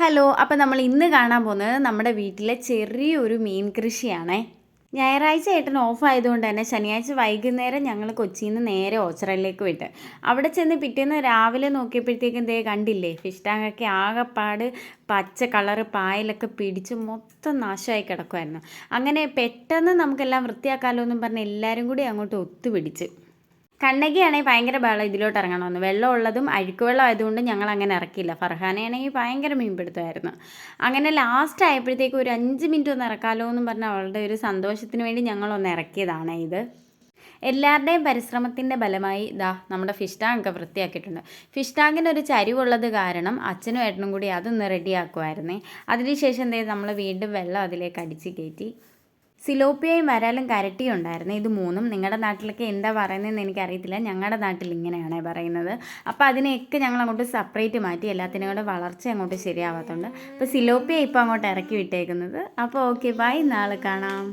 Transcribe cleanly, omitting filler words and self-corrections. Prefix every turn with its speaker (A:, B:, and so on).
A: Hello. അപ്പോൾ നമ്മൾ ഇന്ന് കാണാൻ പോകുന്നത് നമ്മുടെ വീട്ടിലെ ചെറിയൊരു മീൻ കൃഷിയാണേ. ഞായറാഴ്ച ഏട്ടൻ ഓഫ് ആയതുകൊണ്ട് തന്നെ ശനിയാഴ്ച വൈകുന്നേരം ഞങ്ങൾ കൊച്ചിയിൽ നിന്ന് നേരെ ഓച്ചിറയിലേക്ക് വിട്ട് അവിടെ ചെന്ന് പിറ്റേന്ന് രാവിലെ നോക്കിയപ്പോഴത്തേക്കും ദേ കണ്ടില്ലേ, ഫിഷ് ടാങ്കൊക്കെ ആകെപ്പാട് പച്ച കളറ് പായലൊക്കെ പിടിച്ച് മൊത്തം നാശമായി കിടക്കുമായിരുന്നു. അങ്ങനെ പെട്ടെന്ന് നമുക്കെല്ലാം വൃത്തിയാക്കാമല്ലോ എന്നും പറഞ്ഞ് എല്ലാവരും കൂടി അങ്ങോട്ട് ഒത്തുപിടിച്ച്. കണ്ണകിയാണെങ്കിൽ ഭയങ്കര ബഹളം ഇതിലോട്ട് ഇറങ്ങണമെന്ന്. വെള്ളം ഉള്ളതും അഴുക്ക് വെള്ളം ആയതുകൊണ്ട് ഞങ്ങൾ അങ്ങനെ ഇറക്കിയില്ല. ഫർഹാനയാണെങ്കിൽ ഭയങ്കര മീൻപിടുത്തമായിരുന്നു. അങ്ങനെ ലാസ്റ്റ് ആയപ്പോഴത്തേക്ക് ഒരു 5 മിനിറ്റ് ഒന്ന് ഇറക്കാമല്ലോ എന്നും പറഞ്ഞാൽ അവളുടെ ഒരു സന്തോഷത്തിന് വേണ്ടി ഞങ്ങളൊന്ന് ഇറക്കിയതാണ് ഇത്. എല്ലാവരുടെയും പരിശ്രമത്തിൻ്റെ ഫലമായി നമ്മുടെ ഫിഷ് ടാങ്കൊക്കെ വൃത്തിയാക്കിയിട്ടുണ്ട്. ഫിഷ് ടാങ്കിനൊരു ചരിവുള്ളത് കാരണം അച്ഛനും ഏട്ടനും കൂടി അതൊന്ന് റെഡിയാക്കുമായിരുന്നേ. അതിനുശേഷം നമ്മൾ വീണ്ടും വെള്ളം അതിലേക്ക് അടിച്ച് കയറ്റി. സിലോപ്പിയയും വരാലും കരട്ടിയും ഉണ്ടായിരുന്നു. ഇത് മൂന്നും നിങ്ങളുടെ നാട്ടിലൊക്കെ എന്താ പറയുന്നതെന്ന് എനിക്കറിയത്തില്ല. ഞങ്ങളുടെ നാട്ടിൽ ഇങ്ങനെയാണ് പറയുന്നത്. അപ്പോൾ അതിനെയൊക്കെ ഞങ്ങൾ അങ്ങോട്ട് സെപ്പറേറ്റ് മാറ്റി. എല്ലാത്തിനും കൂടെ വളർച്ച അങ്ങോട്ട് ശരിയാവാത്തതുകൊണ്ട് അപ്പോൾ സിലോപ്പിയ ഇപ്പോൾ അങ്ങോട്ട് ഇറക്കി വിട്ടേക്കുന്നത്. അപ്പോൾ ഓക്കെ, ബൈ, നാളെ കാണാം.